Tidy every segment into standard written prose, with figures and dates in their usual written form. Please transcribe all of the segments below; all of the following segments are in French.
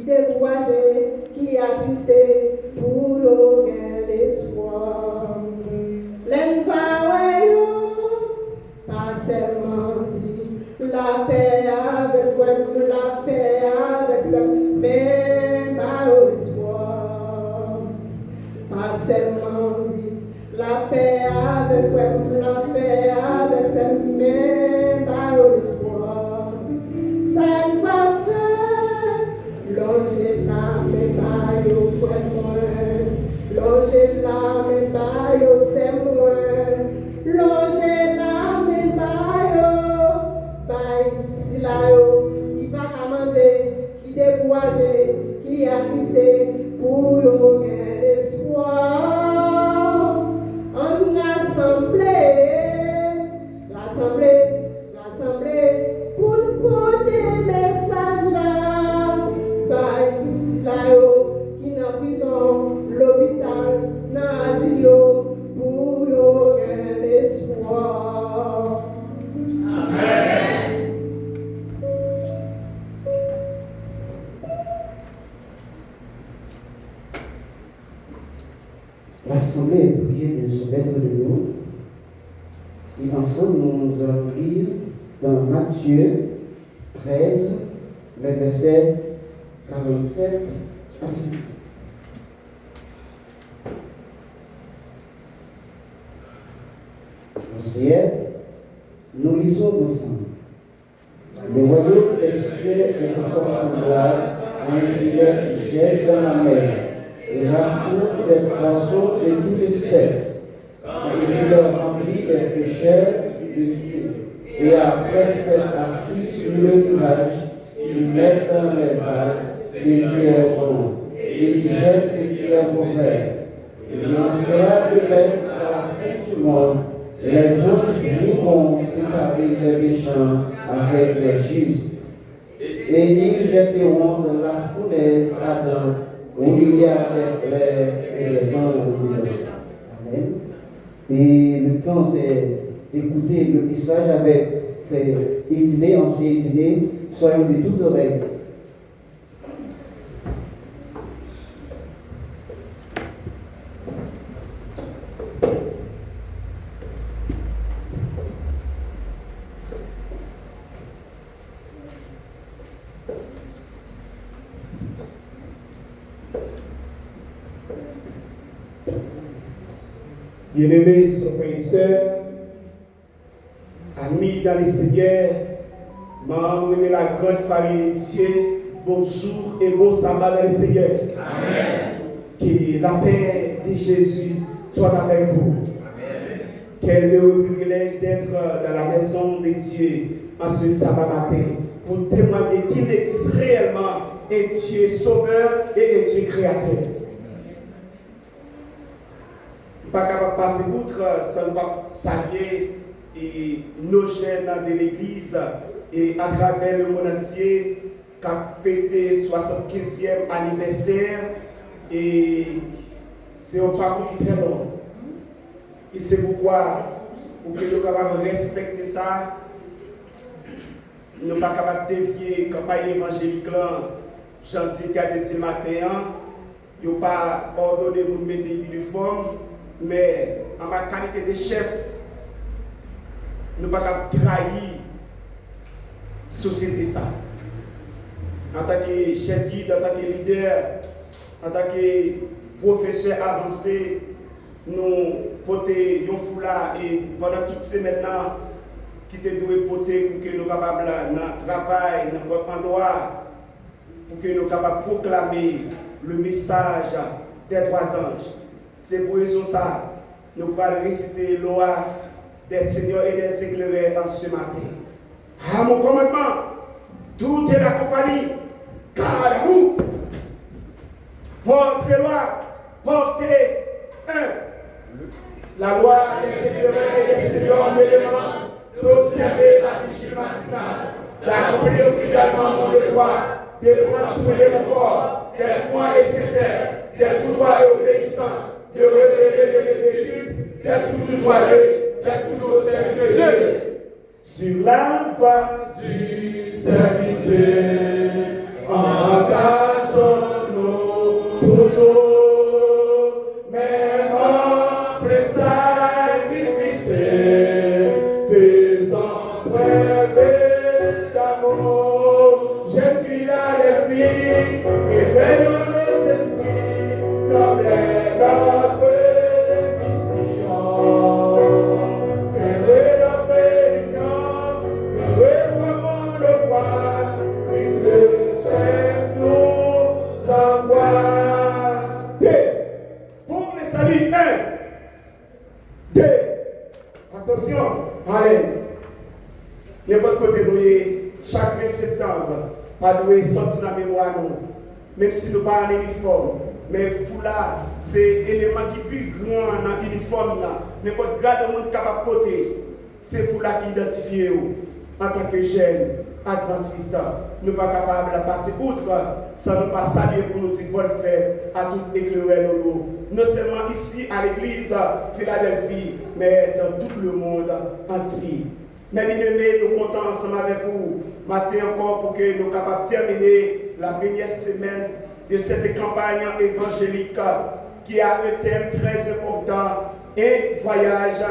qui découragé, qui attristé, pour aucun espoir. L'envoyé, pas seulement dit, la paix avec vous, la paix avec ça, mais pas espoir. Pas seulement dit, la paix avec vous, la paix avec ça, mais pas espoir. Ça ne va faire, longer là, mais pas au frère moi. Longer là, mais pas au c'est moi. Longer là, mais pas si là, qui va qu'à manger, qui découragé, qui attristé, pour aucun espoir. En l'assemblée, pour porter message là, si là, qui n'a prison, l'hôpital, n'a asile, pour aucun espoir. Amen. L'Assemblée est priée de se mettre de nous. Et ensemble, nous allons lire dans Matthieu 13, les versets 47 à 50. Josiel, nous lisons ensemble. Le royaume des cieux est encore semblable à un filet qui jette dans la mer et rassure des poissons de toute espèce, et qui leur remplit des pécheurs de Dieu. Et après s'être assis sur le nuage, ils mettent dans les vases ce qui est bon, et ils jettent ce qui est mauvais. Il en sera de même à la fin du monde. Les autres vont séparer les méchants avec les justes, et ils jetteront dans la fournaise Adam, où il y a des plaies et des anges. Amen. Et le temps, c'est d'écouter le message avec étiné, ancien étiné, soyons de toute oreille. Bien-aimés, frères et sœurs, amis dans les Seigneurs, membres de la grande famille de Dieu, bonjour et bon sabbat dans les Seigneurs. Amen. Que la paix de Jésus soit avec vous. Amen. Quel heureux privilège d'être dans la maison de Dieu en ce sabbat matin pour témoigner qu'il existe réellement un Dieu sauveur et un Dieu créateur. Pas capable de passer outre sans pas saluer nos jeunes de l'église et à travers le monde entier qui a fêté le 75e anniversaire et c'est un parcours qui est très long. Et c'est pourquoi, pour que nous soyons capables de respecter ça, nous ne sommes pas capables de dévier la campagne évangélique là, gentil qu'à dit matin, nous n'avons pas ordonné de nous mettre uniforme. Mais en ma qualité de chef, nous ne pouvons pas trahir la société. Ça. En tant que chef guide, en tant que leader, en tant que professeur avancé, nous portons un foulard et pendant toutes ces semaines qui te doivent porter pour que nous soyons capables de travailler dans notre endroit, pour que nous soyons capables de proclamer le message des trois anges. C'est pour ça que nous allons réciter la loi des seigneurs et des éclaireurs en ce matin. À mon commandement, tout est la compagnie, car vous, votre loi, portez la loi des éclaireurs et des seigneurs d'éléments, d'observer la vigile matinale, d'accomplir fidèlement mon devoir, de prendre soin de mon corps, des points nécessaires, des pouvoirs obéissants, de révéler les cultes, d'être toujours joyeux, d'être toujours servicieux. Sur la voie du service, engageons pas de sortir dans la mémoire, nous. Même si nous pas en uniforme. Mais foulard, c'est l'élément qui est plus grand dans l'uniforme. N'importe grade de monde capable de porter. C'est foulard qui identifie en tant que jeune adventiste. Nous ne sommes pas capables de passer outre sans nous pas saluer pour nous dire bonne fête à tout éclairer nous. Non seulement ici à l'église Philadelphie, mais dans tout le monde entier. Mes bien-aimés, nous comptons ensemble avec vous, matin encore, pour que nous soyons capables de terminer la première semaine de cette campagne évangélique qui a un thème très important, un voyage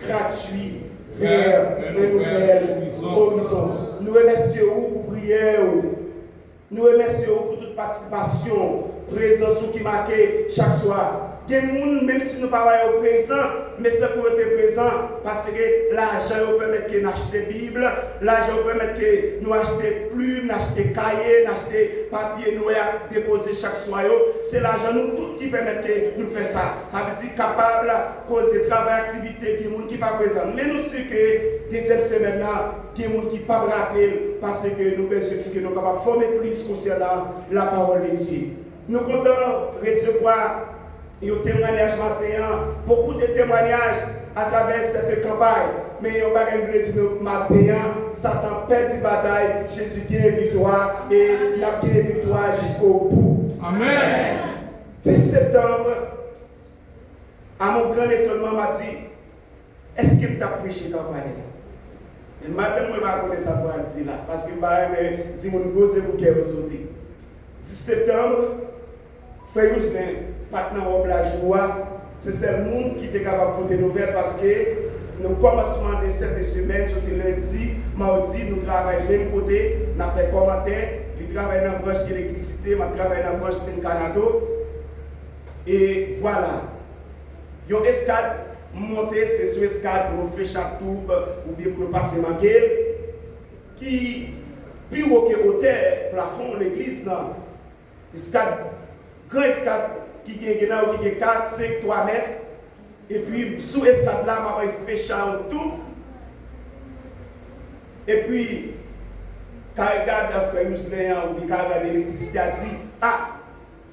gratuit vers un nouvel horizon. Nous remercions pour prier, nous remercions pour toute participation, présence qui marque chaque soir. Des gens, même si nous ne sommes pas présents, mais c'est pour être présent parce que l'argent permet que nous achetions la Bible, l'argent permet que nous achetions plumes, nous achetions cahiers, nous achetions papier, nous déposer chaque soir. C'est l'argent nous tous qui permet que nous fassions ça. Ça veut dire capable, cause de travail, activité, des gens qui ne sont pas présents. Mais nous savons que deuxième semaine, des gens qui ne sont pas ratés parce que nous sommes capables de former plus concernant la parole de Dieu. Nous comptons recevoir il y a un témoignage matin, beaucoup de témoignages à travers cette campagne. Mais il y a un bagage matin, Satan perd la bataille, Jésus gagne victoire et n'a gagné victoire jusqu'au bout. Amen. 10 septembre, à mon grand étonnement, m'a dit, est-ce qu'il t'a prêché campagne? Et madame, je ne vais pas connaître ça pour dire là, parce que je dis, mon gros pour qu'elle sauter. 10 septembre, frère Yousne, partenaire de la joie, c'est ce monde qui est capable de porter nouvelles parce que nous commencement de cette semaine, sur lundi, mardi, nous travaillons même côté, nous avons fait commentaire, nous travaillons dans la branche d'électricité, nous travaillons dans la branche de Canada. Et voilà. Une escade montée, c'est sur escade pour nous faire chaque tour ou bien pour nous passer manquer. Qui, plus haut que hauteur, plafond, l'église, escade, grand escade. Qui est 4, 5, 3 mètres. Et puis, sous l'escade là, je vais faire tout. Et puis, quand je regarde frère Yousne ou bien quand je regarde l'électricité, il dit, ah,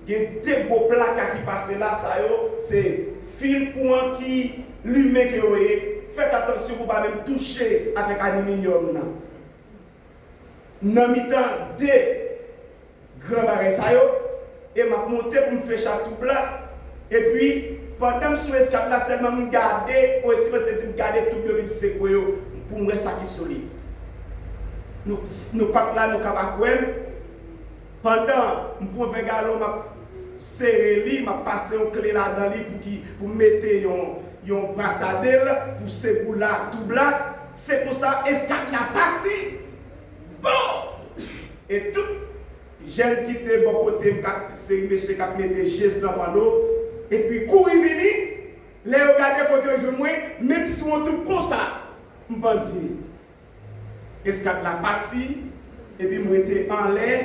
il y a deux beaux plaques qui passent là, c'est fil point qui lui-même qui est. Faites attention pour ne pas même toucher avec l'aluminium. Dans le temps de grands barils, et m'a monté pour me faire chaque tout là. Et puis, pendant que je suis escapé là, seulement me garder, pour garder tout le monde pour me rester qui solide. Nous pas là, nous capables. Pendant que je pouvais galon, je serré, je passé une clé là dans lui pour mettre un bracelet pour ce bout là, tout là. C'est pour ça escapé la partie. Bon! Et tout. J'aime quitter bon côté, c'est monsieur qui a mis des gestes dans le panneau. Et puis, courir venir, les regarder côté je moi, même si on tout comme ça, je vais dire, escape la partie, et puis je suis en l'air,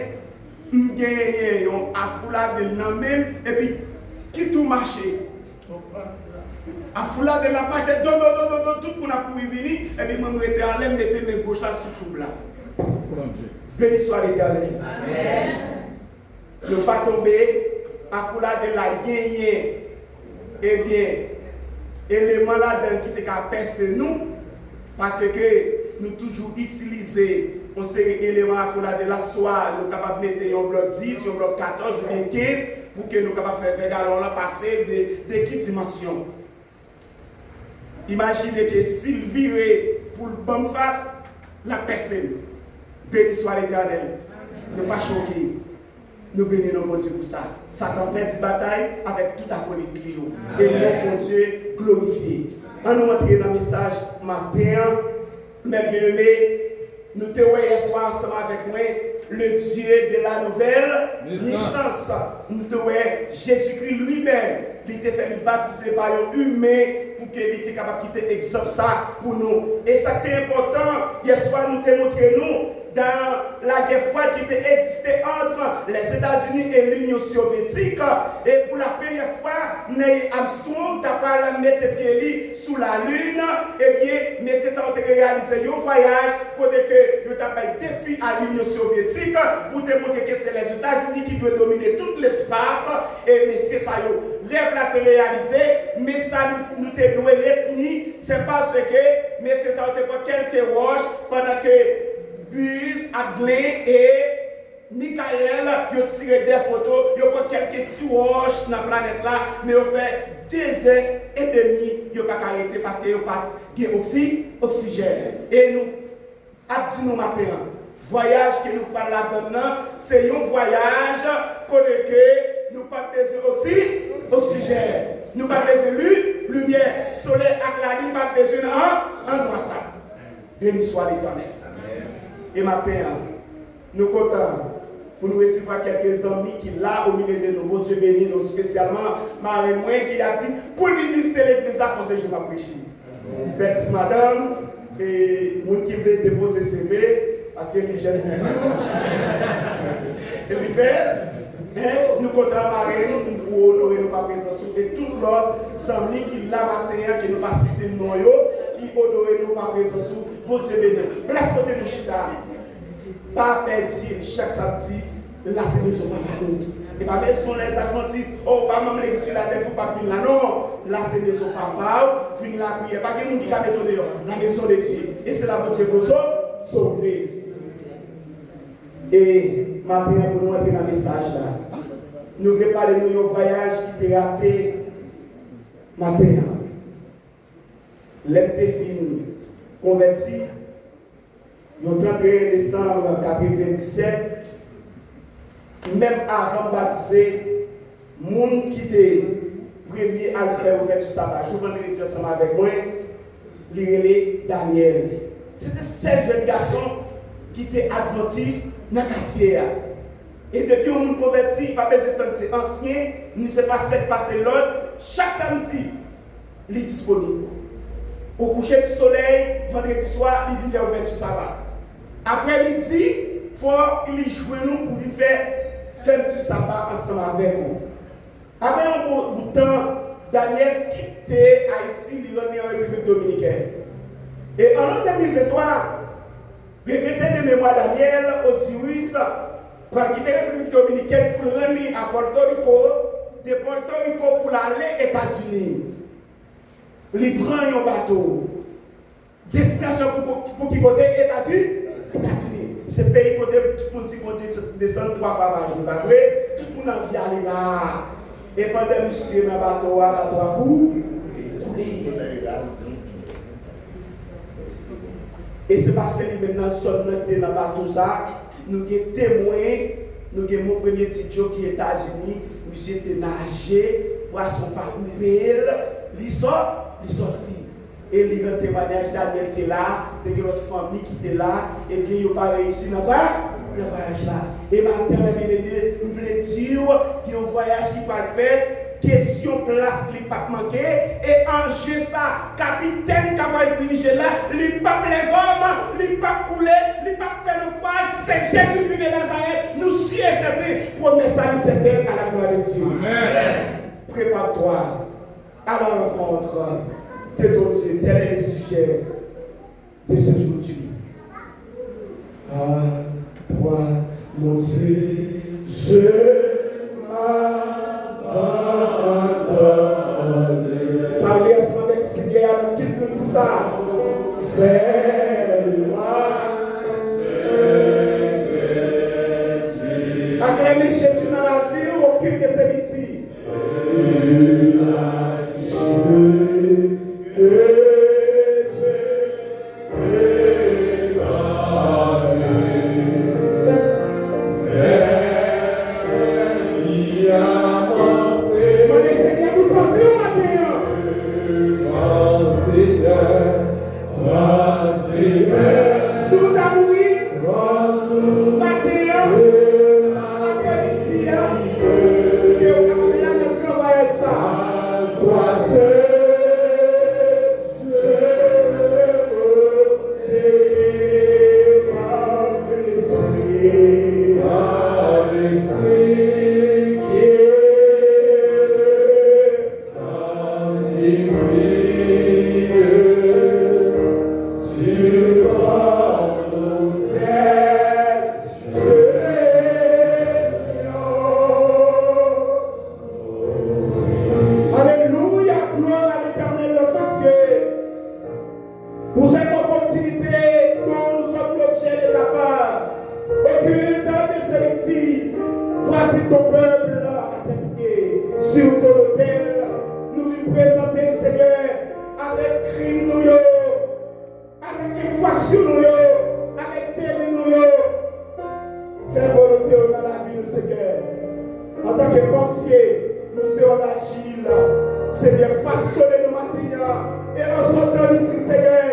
je gagne un foulard de la même, et puis, qui tout marché. Un foulard de la marche, tout le monde a courir venir, et puis je suis en l'air, je mettais mes gauches là sur tout là. Béni soit l'Éternel. Amen. Ne pas tomber à foulard de la gagner. Eh bien, élément là-dedans qui te percer nous, parce que nous toujours utilisé on série élément à foulard de la soie, nous sommes capables de mettre un bloc 10, un bloc 14 ou 15 pour que nous soyons capables de faire des galons là passer de quelle dimension. Imaginez que s'il virait pour le bon face, la personne. Béni soit l'Éternel. Ne pas choquer. Nous bénissons mon Dieu pour ça. Satan perd une bataille avec tout à connaître Clio. Et mon Dieu glorifié. On nous montre dans le message matin, mes bien-aimés, nous te voyons hier soir ensemble avec moi, le Dieu de la nouvelle naissance. Nous te voyons Jésus-Christ lui-même. Il était fait baptiser par un humain pour qu'il était capable de quitter l'exemple ça pour nous. Et ça qui est important, hier soir nous te montré nous. dans la guerre froide qui existait entre les États-Unis et l'Union soviétique. Et pour la première fois, Neil Armstrong a pas mettre pied sous la Lune. Et bien, mais c'est ça qui a réalisé un voyage pour que le travail défi à l'Union soviétique pour démontrer que c'est les États-Unis qui doivent dominer tout l'espace. Et mais c'est ça, rêve l'a réalisé, mais ça nous devons retenir, c'est parce que, mais c'est ça, on prend quelques roches pendant que Buzz, Aldrin et Michael, ils ont tiré des photos, ils ont pris quelques petites roches dans la planète là, mais ils ont fait 2 heures et demie, ils n'ont pas arrêté parce qu'ils n'ont pas d'oxygène. Et nous, à dit nous matin, voyage que nous parlons là-dedans, c'est un voyage que nous pas besoin d'oxygène, nous pas besoin de lumière, soleil avec la lune, pas besoin d'un endroit ça. Béni soit l'Éternel. Et matin, nous comptons pour nous recevoir quelques amis qui là au milieu de nous. Bon Dieu béni nous spécialement Marie Moin qui a dit pour lui visiter l'église à force je vais prêcher. Merci madame et moi qui veut déposer CV parce que les jeunes nous comptons Marie pour honorer nos présence et tout l'autre amis qui là matin qui nous va citer nous qui honorer nos présence. Bon Dieu béni. Place côté de chita. Pas perdu chaque samedi, là c'est nous sommes pas nous. Et pas même sont les adventistes, oh pas même l'église sur la terre, faut pas venir là non. Là c'est nous sommes pas venir la prière, pas que nous qui mettre dehors, la maison de Dieu. Et c'est là pour Dieu pour sauver. Et maintenant pour nous entrer dans le message là. Nous voulons parler de nos voyage qui était raté matin. L'EPTFIN converti. Le 31 décembre 1997, même avant de baptiser, les gens qui étaient premiers à le faire ouverture sabbat, je vais le dire ensemble avec moi, l'irélé Daniel. C'était 7 jeunes garçons qui étaient adventistes dans le quartier. Et depuis que nous convertis, il n'y a pas besoin de c'est ancien, ni c'est pas fait passer l'autre. Chaque samedi, il est disponible. Au coucher du soleil, vendredi soir, il vient faire ouverture sabbat. Après midi, il faut qu'il joue nous pour lui faire du sabbat ensemble avec nous. Après un bout de temps, Daniel quitte Haïti, il revient en République dominicaine. Et en 2023, regretté de mémoire Daniel, Osiris, pour quitter la République dominicaine pour revenir à Porto Rico, de Porto Rico pour aller aux États-Unis. Il prend un bateau. Destination pour qui côté États-Unis. Ce pays côté tout le monde descend 3 fois par jour. Tout le monde a envie d'aller là. Et pendant monsieur dans le bateau, à vous. Et c'est parce que maintenant sommes dans le bateau ça, nous sommes témoins, nous avons mon premier petit joke qui est aux États-Unis, monsieur était nagé, poisson pas coupé, il sorti. Et il y a un témoignage, Daniel était là, il y a notre famille qui était là, et bien il n'a pas réussi dans le voyage là. Et maintenant, nous voulons dire qu'il y a un voyage qui va le faire, question place, il ne pas manquer, et enjeu ça, capitaine qui va diriger là, il ne pas les hommes, il ne pas couler, il ne pas faire le voyage, c'est Jésus qui est de Nazareth, nous sommes certains, promesse à certaine à la gloire de Dieu. Amen. Prépare-toi à la rencontre de ton Dieu. Tel est le sujet de ce jour-ci. À toi, mon Dieu, je m'abandonne. Parlez ensemble avec Seigneur, tout le monde dit ça. Fais-moi ce acclamez Jésus dans la vie au culte de ses métiers. peuple à tes pieds, sur ton autel, nous nous présenter, Seigneur, avec crime nous, avec infraction nous, avec délit nous. Fais volonté dans la vie, Seigneur. En tant que portier, nous serons agiles. Seigneur, façonner nos matins. Et en sortant d'ici, Seigneur,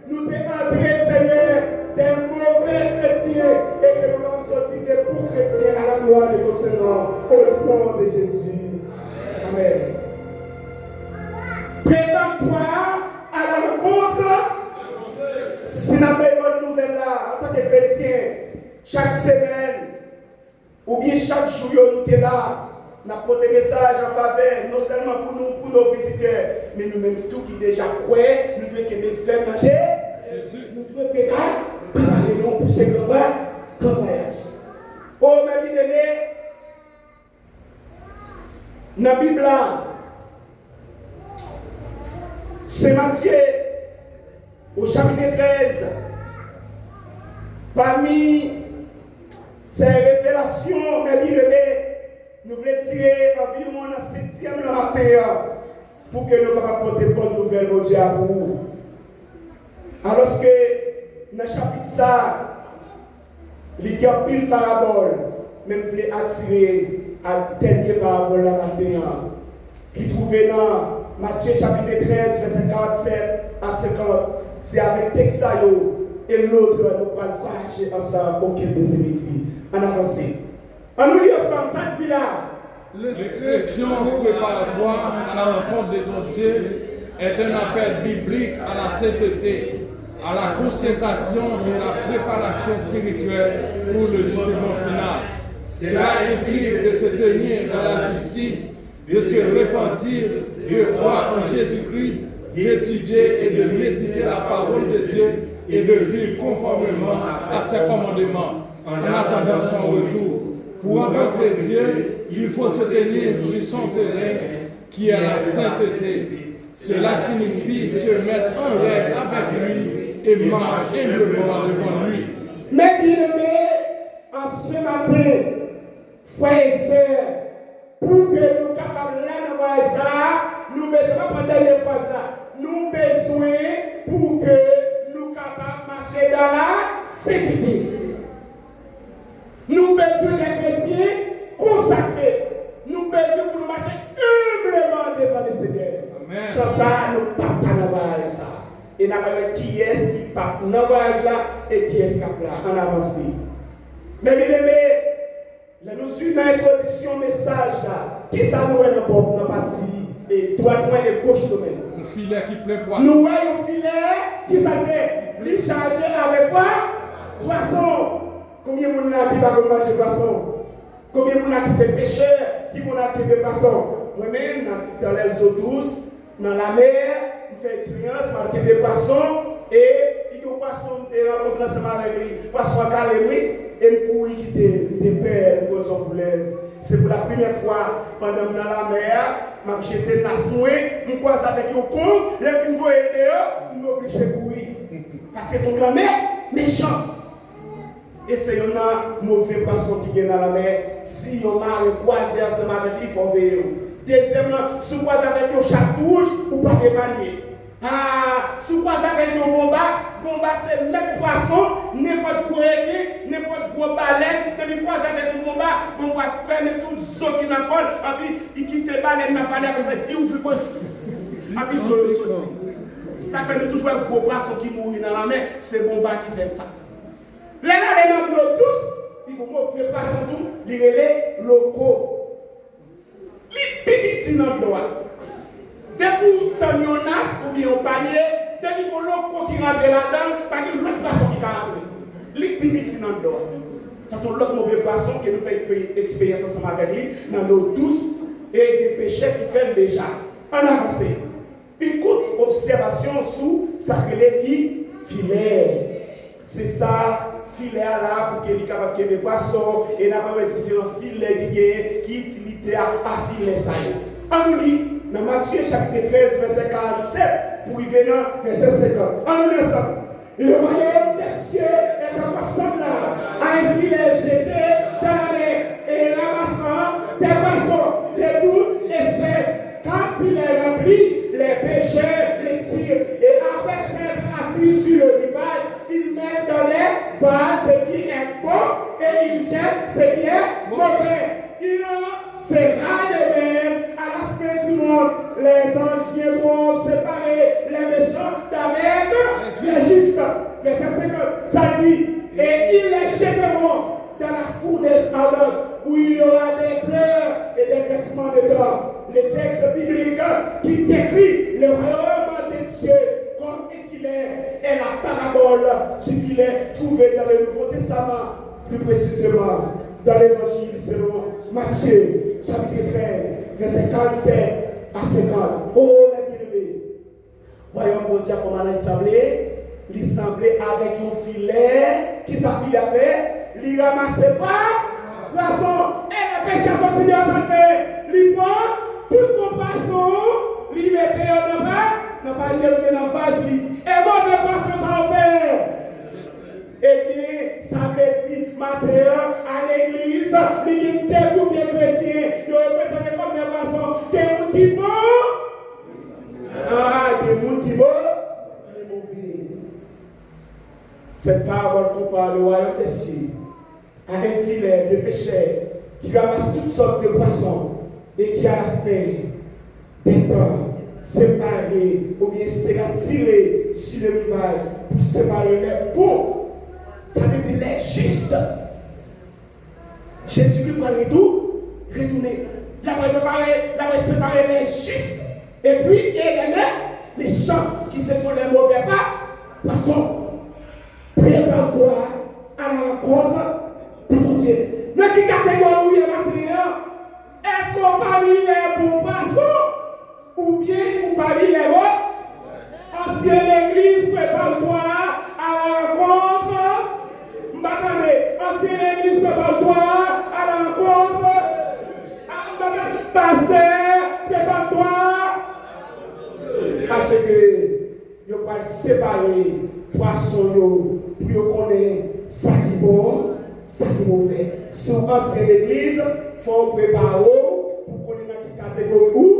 nous t'entrés, Seigneur, des mauvais chrétiens et que nous allons sortir des bons chrétiens à la gloire de nos Seigneur. Au nom de Jésus. Amen. Prépare-toi à la rencontre. Si nous avons une bonne nouvelle là, en tant que chrétien, chaque semaine, ou bien chaque jour, nous sommes là, nous avons des messages en faveur, non seulement pour nos visiteurs, mais nous-mêmes tous qui déjà croient, nous devons faire manger, nous devons préparer nous pour ce grand voyage. Oh, mes bien-aimés, dans la Bible, c'est Matthieu, au chapitre 13, parmi ces révélations, mes bien-aimés, nous voulons tirer environ la 7e la matin pour que nous puissions apporter de bonnes nouvelles au Dieu à vous. Alors que dans le chapitre ça, il y a pile parabole, mais je voulais attirer à la dernière parabole la matin qui trouvait dans Matthieu chapitre 13, verset 47 à 50. C'est avec Texayo. Et l'autre, nous allons fraîcher ensemble au quai de ces métiers. En avancée. On nous lit ensemble, ça dit là. L'expression préparatoire à la rencontre de ton Dieu est un appel biblique à la sainteté, à la consécration et à la préparation spirituelle pour le jugement final. Cela implique de se tenir dans la justice, de se repentir, de croire en Jésus-Christ, d'étudier et de méditer la parole de Dieu et de vivre conformément à ses commandements en attendant son retour. Pour rencontrer Dieu, il faut se tenir sur son terrain qui est la sainteté. Cela signifie se mettre en règle avec lui et marcher humblement devant lui. Mes bien-aimés, en ce matin, frères et sœurs, pour que nous soyons capables de voir ça, nous besoin pas prendre dernière phrase là. Nous besoin pour que nous soyons capables de marcher dans la sécurité. Nous besoin des chrétiens consacrés. Nous besoin pour nous marcher humblement devant le Seigneur. Amen. Sans ça, nous ne pouvons pas dans ça. Et nous avons qui est-ce qui part dans le voyage là et qui est-ce qui est là en avancée. Mais bien aimés, là nous suivons l'introduction message là. Qui ça nous est dans la partie et droite moins et gauche de même. Un filet qui plein poisson. Nous voyons un filet qui ça fait. Il chargé avec quoi? Poisson. Combien de gens qui va manger poisson? Combien de gens qui sont pêcheurs qui vont acheter poisson? Moi-même, dans les eaux douces, dans la mer, je fais expérience, je marque des poissons et il y a des poissons qui rencontrent ensemble avec lui. Poisson à calémie et je cours quitter des perles pour son poulet. C'est pour la première fois pendant dans la mer, je suis jeté nassoué, je croise avec un con, les filles vont aider, je suis obligé de courir. Parce que ton grand-mère, méchant. Et c'est un mauvais poisson qui est dans la mer. Si on a croisé ensemble avec lui, il faut veiller. Deuxièmement, si vous croisez avec un chat rouge, ou pas d'épargner. Si vous croisez avec un bomba c'est mettre poisson, n'importe quoi, n'importe quoi baleine, et puis croisez avec un bomba fermer tout ce qui n'a pas, et puis il quitte les baleines, n'a pas l'air de ça, il ouvre quoi. Et puis il saute. Ça fait toujours un gros poisson qui mourit dans la mer, c'est bomba qui fait ça. Là, les gens tous, ils vont faire passer tout, les relais locaux. Les petits dans le droit. Dès que vous avez un as ou bien un panier, dès que vous avez un locaux qui rentre là-dedans, pas que l'autre poisson qui va rentrer. Les petits dans le droit. Ce sont l'autre mauvais poisson qui nous fait une expérience ensemble avec lui, dans l'eau douce et des péchés qui fait déjà. En avancée. Une courte observation sous ça que les filles filaient. C'est ça. Filet là pour qu'il soit capable de faire des poissons et n'a pas différents filets qui utilité à filer ça. On nous lit dans Matthieu chapitre 13 verset 47 pour y venir verset 50. On nous lit ça. Le royaume des cieux est encore semblable à un filet jeté dans la mer et ramassant c'est même à la fin du monde. Les anges viendront séparer les méchants d'avec les justes. Verset 50, ça dit, et ils les jetteront dans la fournaise ardente où il y aura des pleurs et des grincements de dents. Les textes bibliques qui décrit le royaume de Dieu comme un filet et la parabole du filet trouvée dans le Nouveau Testament, plus précisément dans l'évangile selon Matthieu, chapitre 13, verset 47 à 50. Oh, mes bien-aimés, voyons mon Dieu comment il semblait avec un filet qui s'affile avec, il ramassait pas, poisson, et les pêcheurs sont tirés en fait, il prend tout mon poisson, il mettait en pas il dans vase, et mauvais poisson ça fait. Eh bien, ça veut dire, matin, à l'église, il y a des groupes de chrétiens, ils représentent comme des poissons, des gens qui bon, des gens qui bon, les mauvais. Cette parole compare le royaume des cieux à un filet de pêcheurs qui ramasse toutes sortes de poissons et qui a fait des temps séparés ou bien sera tiré sur le rivage pour séparer les bons. Ça veut dire les justes. Jésus-Christ va retourner. La va séparer les justes. Et puis, les méchants qui se sont les mauvais pas. Poissons. Prépare-toi à la rencontre de ton Dieu. Mais qui catégorie est la prière? Est-ce qu'on parle les bons poissons? Ou bien on parle les bons? Ancienne église, prépare-toi à la rencontre. Ancienne église, prépare-toi à la rencontre. Pasteur, prépare-toi. Parce que vous pouvez séparer poisson pour connaître ça qui est bon, ça qui est mauvais. Sur ancienne église, il faut préparer pour connaître dans quelle catégorie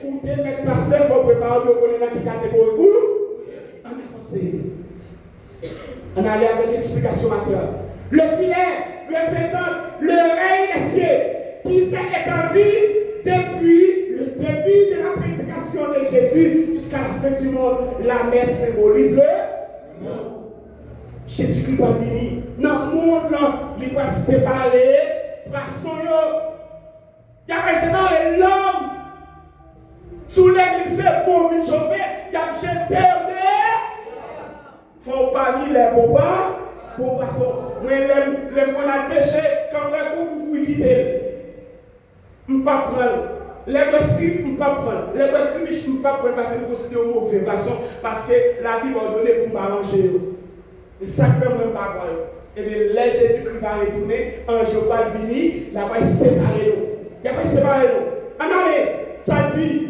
ou des maîtres pasteurs, il faut préparer pour connaître dans quelle catégorie où. On a pensé. On allait avec l'explication maintenant. Le filet représente le règne des cieux qui s'est étendu depuis le début de la prédication de Jésus jusqu'à la fin du monde. La mer symbolise le monde. Jésus-Christ va venir dans le monde, il va séparer poisson. Il va séparer l'homme. Sous l'église, c'est bon, il va jeter faut pas mis les bons poissons. Mais les qu'on a pêché, quand on a quitter. Je ne pas prendre. Les voici, je ne pas prendre. Les voici, je ne pas prendre parce que je considère un mauvais poisson. Parce que la Bible a donné pour me manger. Et ça fait même pas boire. Et bien, là, Jésus-Christ va retourner, un jour va venir, là, il va séparer nous. Il va séparer nous. En allez, ça dit,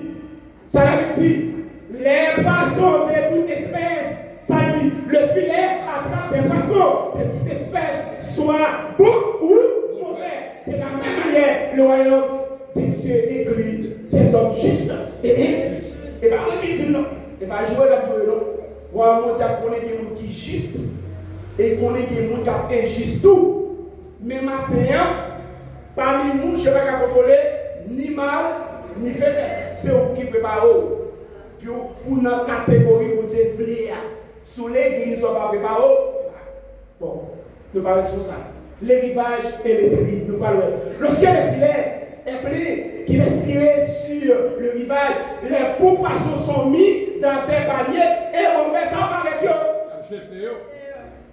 les poissons de toute espèce. Ça dit, le filet attrape des poissons de toute espèce, soit bon ou mauvais. De la même manière, le royaume de Dieu écrit des hommes justes et injustes. Et bien, on dit non. Et bien, jouer non. Le royaume mondial connaît des gens qui sont justes et connaît des gens qui sont injustes tout. Mais maintenant, parmi nous, je ne vais pas contrôler ni mal, ni faible. C'est vous qui préparez. Pour une catégorie pour Dieu plaire. Sous l'église, on va préparer. Bon, nous parlons sur ça. Les rivages et les prix, nous parlons. Lorsque le filet est plein, qu'il est tiré sur le rivage, les bons poissons sont mis dans des paniers et on va s'en avec eux.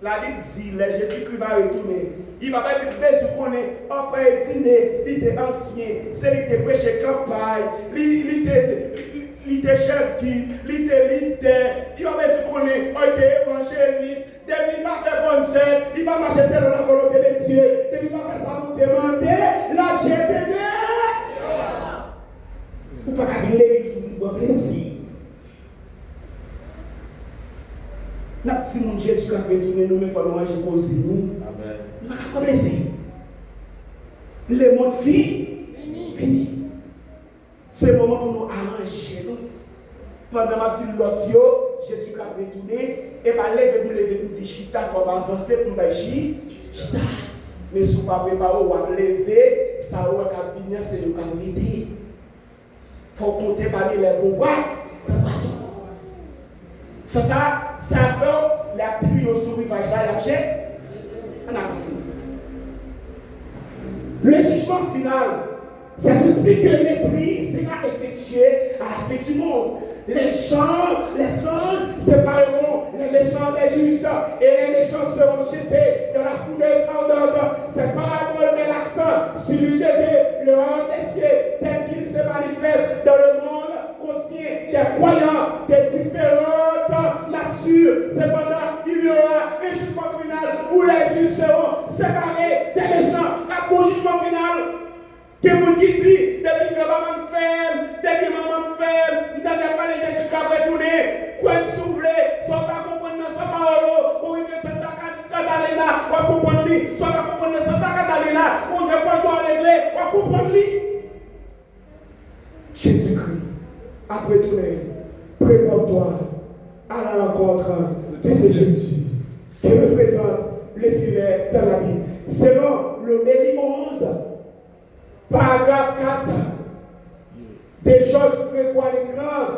La Bible dit, le Jésus-Christ va retourner. Il va pas besoin de connaître, oh frère dîner, il était ancien, c'est lui qui était prêché campagne, il était chef guide, il était leader, il va pas se connaître, il était évangéliste, depuis il va faire bonne scène, il va marcher selon la volonté de Dieu, depuis il va faire ça pour demander, là j'ai aidé. Ou pas qu'à l'église, vous avez plaisir. Si mon Jésus a retourné, nous, il faut manger pour nous. Nous n'avons pas plaisir. Le monde fini. C'est le moment pour nous arranger. Pendant ma petite lotte, Jésus a retourné. Et bien, lever, me dit chita, il faut avancer pour me chita. Mais si vous ne pouvez pas lever, ça va finir, c'est le qualité. Il faut compter parmi les bons poissons. C'est ça, ça fait la pluie au sauvage là, il y a pied. On avance. Le jugement final, c'est aussi que les prix sera effectué à la fin du monde. Les gens, les anges sépareront les méchants des justes et les méchants seront jetés dans la founeuse ardente. Cette parabole met l'accent sur l'une le royaume des cieux tel qu'il se manifeste dans le monde contient des croyants de différentes natures. Cependant, il y aura un jugement final où les justes seront séparés des méchants. Un bon jugement final. Que vous qui dit, depuis que maman me ferme, depuis que maman me ferme, nous n'avons pas les gens qui vont retourner, quoi me souffler, soit pas comprendre sa parole, qu'on vive Santa Catalina, ou comprendre lui, soit pas comprendre Santa Catalina, qu'on ne veut pas dans l'église, ou comprendre lui. Jésus-Christ, après tourner, prépare-toi à la rencontre de ce Jésus qui représente les filets dans la Bible. Selon le Méli 11, paragraphe 4 de Georges Grégoire le Grand,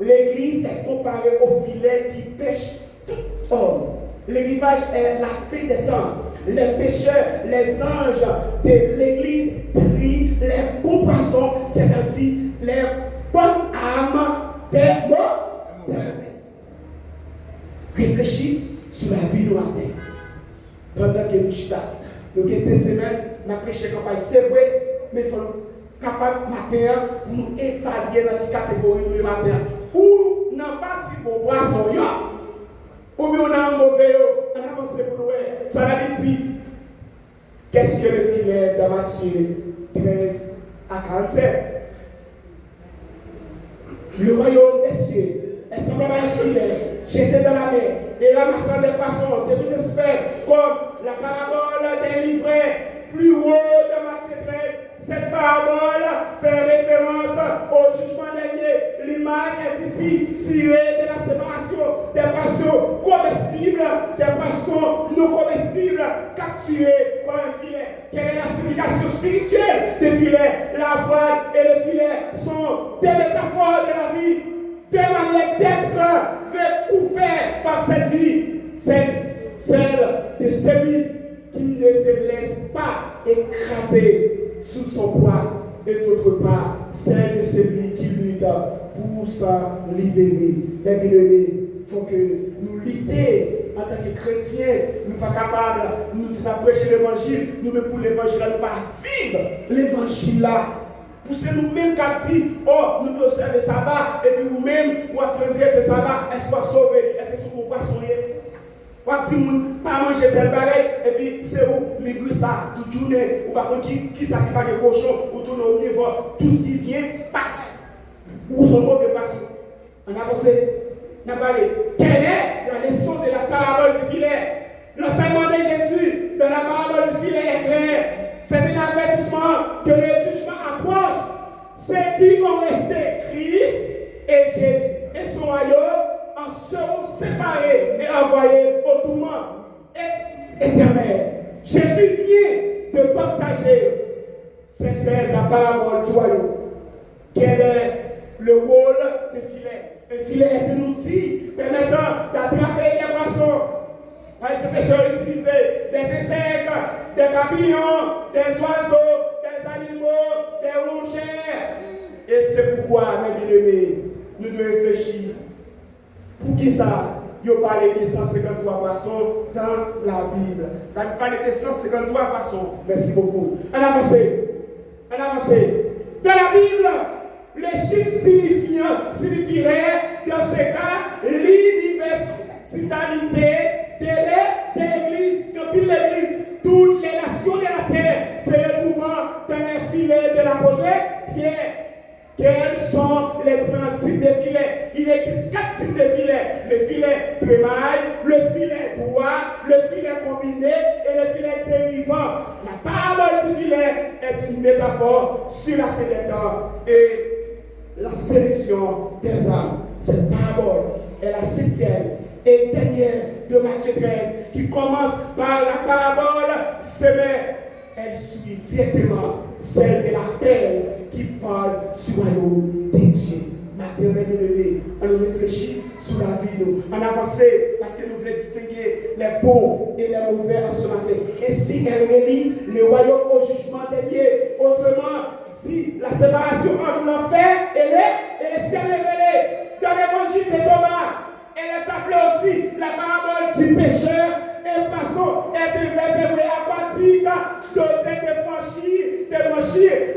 l'Église est comparée au filet qui pêche tout homme. Le rivage est la fin des temps. Les pêcheurs, les anges de l'Église trient les bons poissons, c'est-à-dire les bonnes âmes des morts. Réfléchis sur la vie de la terre. Pendant que nous chita, nous avons 2 semaines, nous avons prêché campagne. C'est vrai. Mais il faut capable matin pour nous évaluer dans quelle catégorie nous le matin. Ou n'a pas de bon poisson, ou bien on a un mauvais, on a avancé pour nous. Ça veut dire, qu'est-ce que le filet de Matthieu 13 à 47? Le royaume des cieux est semblable à un filet jeté dans la mer et ramassant des poissons de toute espèce, comme la parabole des livrets plus haut de Matthieu 13. Cette parabole fait référence au jugement dernier. L'image est ici tirée de la séparation des poissons comestibles, des poissons non comestibles capturés par un filet. Quelle est la signification spirituelle des filets? La voile et le filet sont des métaphores de la vie, des manières d'être recouverts par cette vie. Celle de celui qui ne se laisse pas écraser sous son poids, et d'autre part, celle de celui qui lutte pour s'en libérer. Les bien-aimés, il faut que nous luttions en tant que chrétiens. Nous ne sommes pas capables, nous de prêcher l'évangile, nous même pour l'évangile, nous ne pas vivre l'évangile là. Pour ce nous-mêmes qui dit, oh, nous devons observer le sabbat, et puis nous-mêmes, nous avons transgressé ce sabbat, est-ce qu'on va sauver? Est-ce que c'est pour pas sauver? Quand tu pas manger tel bagage, et puis c'est où l'église ça, toute journée, ou par contre qui ça qui pas de cochon, ou tourne au niveau, tout ce qui vient passe. Où sont mauvais passe. On avance, on a parlé. Quelle est la leçon de la parabole du filet? L'enseignement de Jésus de la parabole du filet est clair. C'est un avertissement que le jugement approche. Ceux qui ont rejeté Christ et Jésus et son royaume en seront séparés et envoyés au tourment éternel. Jésus vient de partager c'est la parabole du royaume. Quel est le rôle du filet? Un filet est un outil permettant d'attraper des poissons. Les pêcheurs utilisaient des insectes, des papillons, des oiseaux, des animaux, des rongères. Et c'est pourquoi, mes bien-aimés, nous devons réfléchir. Pour qui ça? Il a parlé de 153 poissons dans la Bible. Il a parlé de 153 poissons. Merci beaucoup. On avance. Dans la Bible, les chiffres signifierait dans ce cas l'universalité de l'Église, depuis l'Église. Toutes les nations de la terre se retrouvant dans les filets de l'apôtre Pierre. Quels sont les différents types de filets? Il existe 4 types de filets. Le filet crémaille, le filet droit, le filet combiné et le filet dérivant. La parabole du filet est une métaphore sur la fin des temps et la sélection des âmes. Cette parabole est la 7e et dernière de Matthieu 13 qui commence par la parabole du semeur. elle suit directement celle de l'appel qui parle du royaume de Dieu. Matin, bien-aimé, on réfléchit sur la vie, nous. On avance parce que nous voulons distinguer les bons et les mauvais en ce matin. Et si elle relie le royaume au jugement dernier, autrement, si la séparation entre l'enfer et le ciel révélé, dans l'évangile de Thomas, elle est appelée aussi la parabole du pécheur et poisson et des vertébrés aquatiques dotés de franchir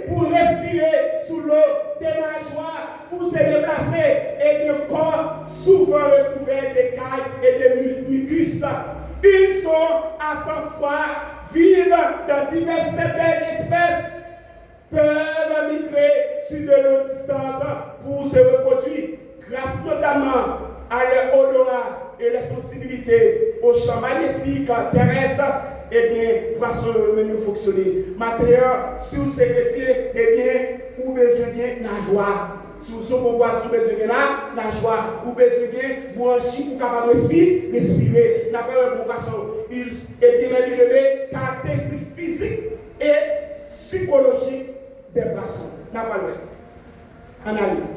pour respirer sous l'eau, des nageoires pour se déplacer et de corps souvent recouverts d'écailles et de mucus. Ils sont à 100 fois, vivent dans diverses certaines espèces, peuvent migrer sur de longues distances pour se reproduire, grâce notamment à leur odorat et leur sensibilité aux champs magnétiques terrestres. Eh bien, poisson même fonctionner. Matériel sur ces chrétiens, eh bien, ou besoin de nageoire. Sur ce poisson, besoin de nageoire, ou besoin de branchir pour capable respirer. N'a pas un bon poisson. Il est bien élevé, caractéristiques physiques et psychologiques des poissons. N'a pas le analyse.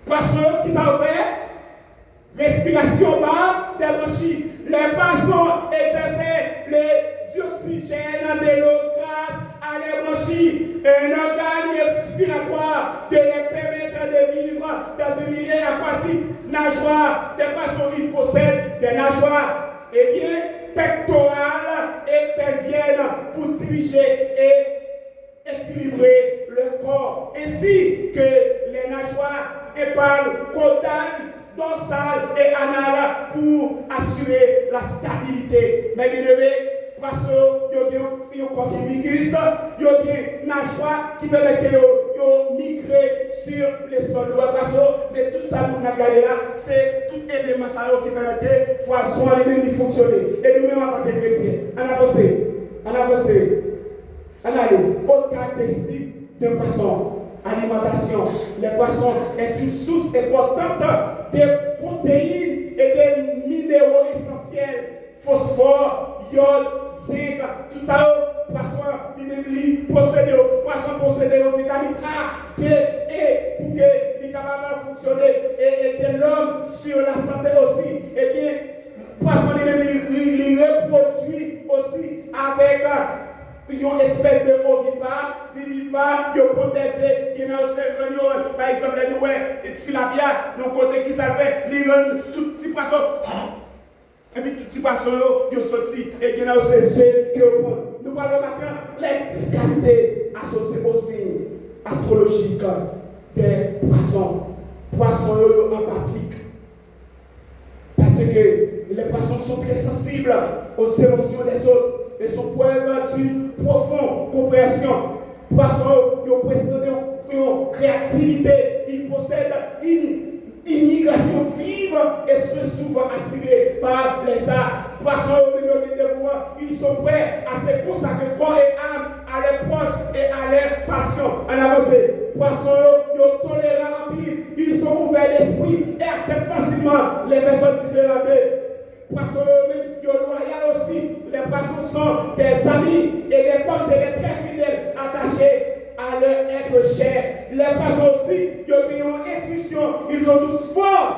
Poisson qui s'en fait, respiration bas, des branchies. Les poissons exercent le dioxygène de l'eau grâce à les branchies, un organe respiratoire de les permettre de vivre dans un milieu aquatique. Nageoires, des poissons, ils possèdent des nageoires, eh bien, pectorales et pelviennes pour diriger et équilibrer le corps, ainsi que les nageoires épales, caudales, dorsale et anale pour assurer la stabilité. Mais bien aimé, poisson, il y a un corps qui micus, il y a des nageoires qui permettent de migrer sur les sols. Mais tout ça, nous avons regardé là, c'est tout élément qui permet de poisson lui-même de fonctionner. Et nous-mêmes, en tant que chrétiens, en avancé, autre caractéristique d'un poisson. Alimentation. Les poissons est une source importante de protéines et de minéraux essentiels. Phosphore, iode, zinc, tout ça, poisson, poisson possède la vitamine A, D, E, pour que les capables de fonctionner et de l'homme sur la santé aussi. Eh bien, poisson, il reproduit aussi avec une espèce de ovipare, vivipare, il protège, qui n'a aussi par exemple, nous, tilapia, nous côté qui ça fait, il rend tout petit poisson, et puis tout petit poisson, il sorti, et qui n'a aussi yeux que nous parlons maintenant les disqualités associées aux signes astrologiques des poissons, poissons empathiques. Parce que les poissons sont très sensibles aux émotions des autres. Et son preuve d'une profonde compréhension. Poisson, il possède une créativité, il possède une immigration vive et sont souvent attirés par les arts. Poisson, ils sont prêts à se consacrer corps et âme à leurs proches et à leurs passions. En avancée, poisson, ils sont tolérants en pile, ils sont ouverts d'esprit et acceptent facilement les personnes différentes. Poissons loyaux aussi, les poissons sont des amis et des potes très fidèles, attachés à leur être cher. Les poissons aussi, ils ont une intuition, ils ont tous fort,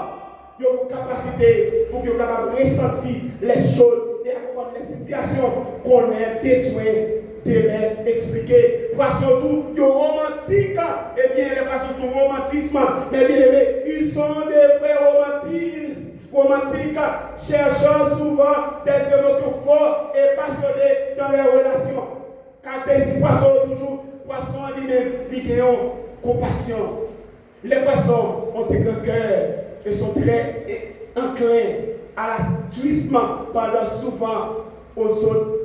ils ont une capacité pour qu'ils soient capables de ressentir les choses et accompagner les situations qu'on a besoin de les expliquer. Poissons tout, ils sont romantiques, et bien les poissons sont romantisme, mais bien aimés, ils sont des vrais romantiques, cherchant souvent des émotions fortes et passionnées dans les relations. Caractéristique poisson toujours, poisson lui-même, ils ont compassion. Les poissons ont un grand cœur et sont très enclins à l'altruisme, parlant souvent aux autres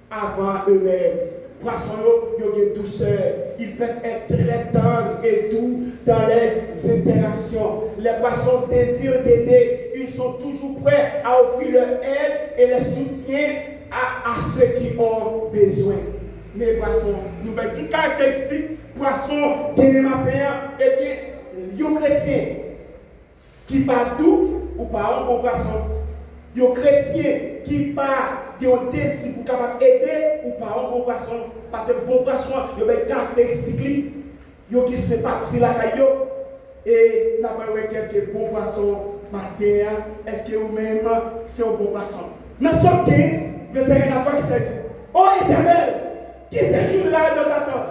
avant eux-mêmes. Poissons, ils ont une douceur. Ils peuvent être très tendres et doux dans les interactions. Les poissons désirent d'aider. Ils sont toujours prêts à offrir leur aide et leur soutien à ceux qui ont besoin. Mais poissons, nous avons toutes caractéristiques. Poissons, des matin, eh bien, les chrétiens qui pas doux ou pas un bon poisson, Les chrétiens qui pas ont désir pour capable aider ou pas un bon poisson parce que bon poisson il y a des caractéristiques il y a des sympathies là et n'a pas quelques bons poissons matin est-ce que vous-même c'est un bon poisson dans Somme 15 verset 1 à 3 qui s'est dit ô Éternel qui séjourne-là dans ta tente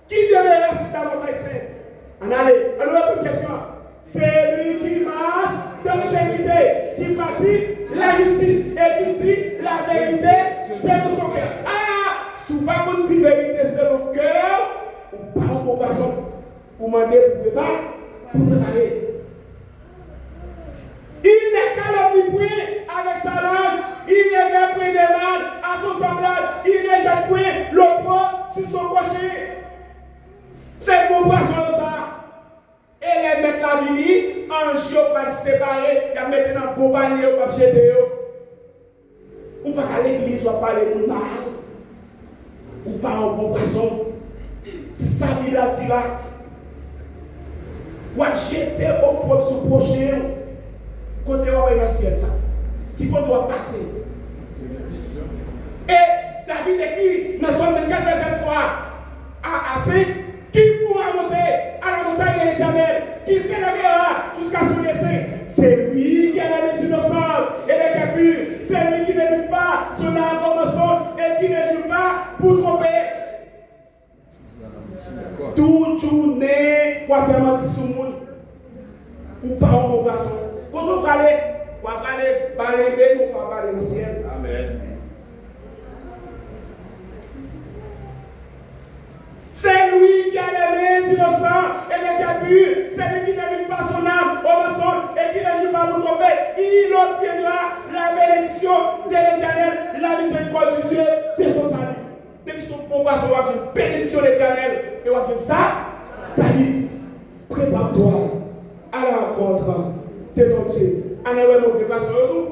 qui demeurera sur ta montagne sainte on a une question c'est lui qui marche dans l'intégrité, qui pratique la justice et qui dit la vérité, c'est dans son cœur. Ah, si vous ne pouvez pas dire la vérité, c'est le cœur, ou pas en bon poisson, vous demandez pour préparer. Il n'est qu'à l'omnipoint avec sa langue, il ne fait point de mal à son semblable, il ne jette point l'opprobre sur son cocher. C'est bon poisson ça. Et les mecs la vini, en jeu pas séparer, il y a maintenant un bon panier ou pas jeter. Ou pas à l'église, ou pas les mal, ou pas un bon poisson. C'est ça qu'il a dit là. Ou à jeter au propre sur le prochain, côté où on va dans le ciel ça. Qui doit passer. Et David écrit dans Somme 24, verset 3 à 5. Qui pourra monter à la montagne de l'Éternel, qui s'élèvera jusqu'à son dessein. C'est lui qui a la mesure de sang et les capures. C'est lui qui ne lutte pas son âme au mensonge et qui ne joue pas pour tromper. Toute journée, on va faire mentir sur le monde. Ou pas en bon garçon. Quand on va aller, on va aller ou on va aller dans le ciel. Amen. C'est lui qui a les mains innocents et les capures. C'est lui qui ne lutte pas son âme au mensonge et qui ne joue pas pour tromper. Il obtiendra la bénédiction de l'Éternel, la miséricorde du Dieu de son salut. Depuis son combat, on va faire une bénédiction de l'Éternel et on va faire ça. Salut. Prépare-toi à la rencontre de ton Dieu. On a mauvais pas sur nous.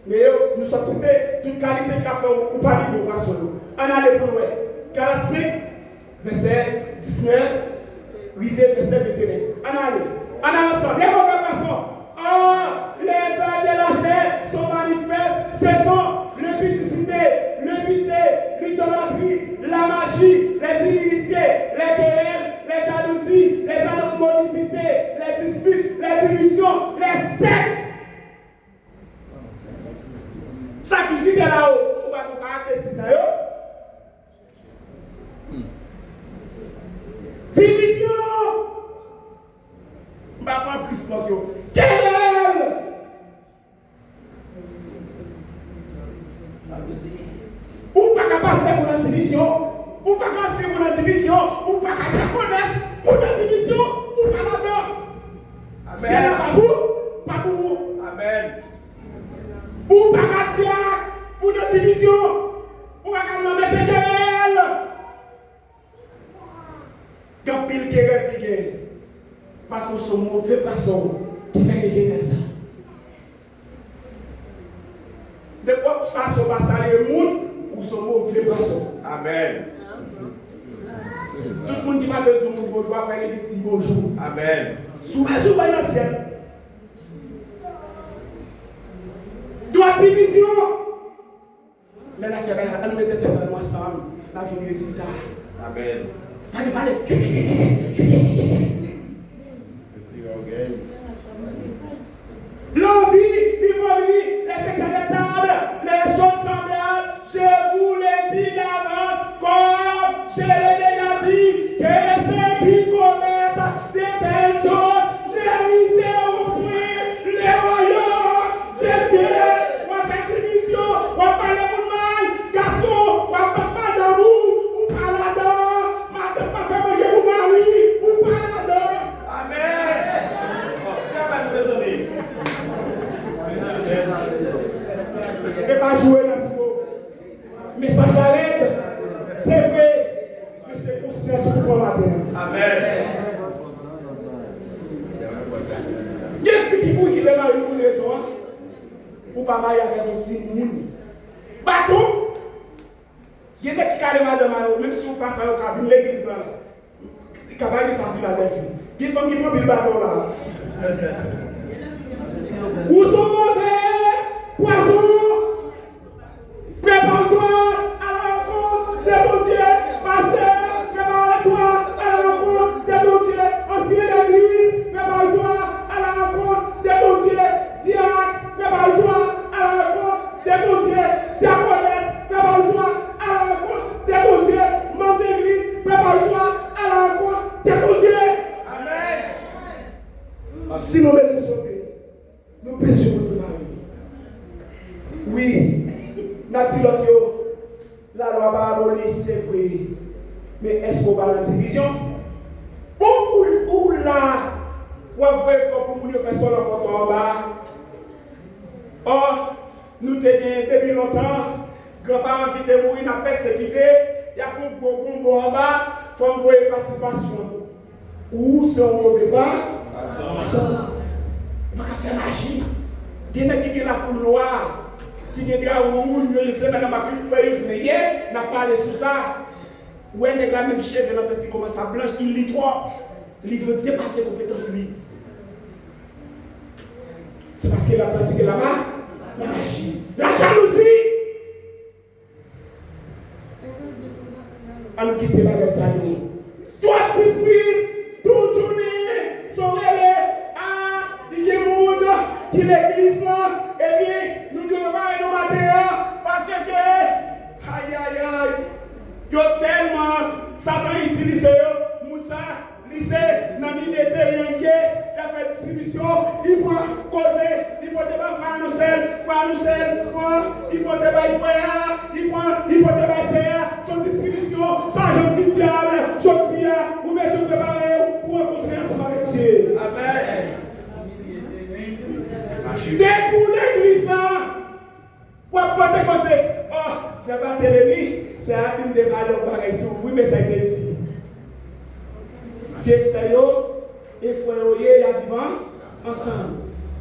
Mais nous sommes cités toute qualité de café ou pas de bon sur nous. On a les pour nous. 45. Verset 19, verset 21. On a ensemble. Les mauvais poissons. Oh, les œuvres de la chair sont manifestes. Ce sont l'impudicité, l'impiété, l'idolâtrie, la magie, les inimitiés, les querelles, les jalousies, les animosités, les disputes, les divisions, les sectes. Ça qui dit là-haut, on va vous caractériser là-haut. Division! Je ne vais pas plus pour vous. Querelle! Ou pas qu'à passer pour la division, ou pas qu'à passer pour la division, ou pas qu'à connaître pour la division, ou pas là-dedans. C'est là pas pour. Amen. Ou pas qu'à dire pour la division, ou pas qu'à nommer des querelles. Quand pile querelle qui gagne, parce que son mauvais poisson qui fait des querelles ça. De quoi passe au passage le monde ou son mauvais poisson. Amen. Tout le monde qui m'a dit bonjour après les petits bonjour. Amen. Souvent je vois dans le ciel. Toi division. Mais la faire elle met tête dans ensemble, la journée résultat. Amen. Parlez. L'envie, l'ivorie, les exaltables, les choses semblables, je vous l'ai dit d'avance, comme je l'ai déjà dit, que ceux qui commettent des belles choses n'hériteront point les royaumes de Dieu. On va faire division, on va parler pour mal, garçon, on va pas d'amour, ou pas là-dedans, madame, pas faire manger pour mari, ou pas là-dedans. Amen. Et pas jouer dans le mot. Mais ça j'arrête. C'est vrai. Mais c'est conscience pour le matin. Amen. Il y a des filles qui démarrent pour une raison. Pour pas marier avec un petit monde. Bâton. Il y a des qui carrément de marier. Même si vous ne pouvez pas faire au cabine l'église là. Il y a des qui s'en filent à la fille. Il y a des femmes qui prennent le bâton là. Où sont mauvais? poison. Prépare-toi à la rencontre de mon Dieu. Pasteur, prépare-toi à la rencontre de mon Dieu. Ancien d'église, prépare-toi à la rencontre de mon Dieu. Diacre, prépare-toi à la rencontre de mon Dieu. Diaconesse, prépare-toi à la rencontre de mon Dieu. Membre d'église, prépare-toi à la rencontre de mon Dieu. Amen. Si nous besoin sauver, nous besoin nous préparer. Oui. La loi va abolir, c'est vrai. Mais est-ce qu'on va en division? Ou là, on va voir comment nous faisons sur le côté en bas. Or, nous te gagnons depuis longtemps. Grands-parents qui étaient morts, ils n'ont pas persécuté. Il y a un gros combo en bas. Il faut envoyer participation. Ou si on ne veut pas, on va faire magie. Il y a qui la couleur noire. Qui est là où nous sommes dans ma vie, n'a parlé sur ça. Où est la même chef de notre qui commence à blanche, il lit trop. Il veut dépasser compétence. C'est parce qu'il a pratiqué là-bas la magie, la jalousie. On nous quitte là avec ça. Toi, t'esprit, toute journée, son relais, il y a des gens qui l'église là, et bien, nous devons pas aller au matin parce que, aïe aïe aïe, il y a tellement, Satan utilise eux, Moussa, lycée, Nami l'été, il a fait distribution, il va causer, il va débattre, frère nous seul, il va débattre, frère, il va débattre, son distribution, ça gentil diable, gentil, ou bien se préparer pour rencontrer ensemble avec Dieu. Amen. Dès pour l'église là, pour apporter conseil. Oh, frère Barthélemy, c'est un film de valeur pareil sur oui, mais ça a été dit. Que c'est yo, et frère Oye, il y a vivant ensemble.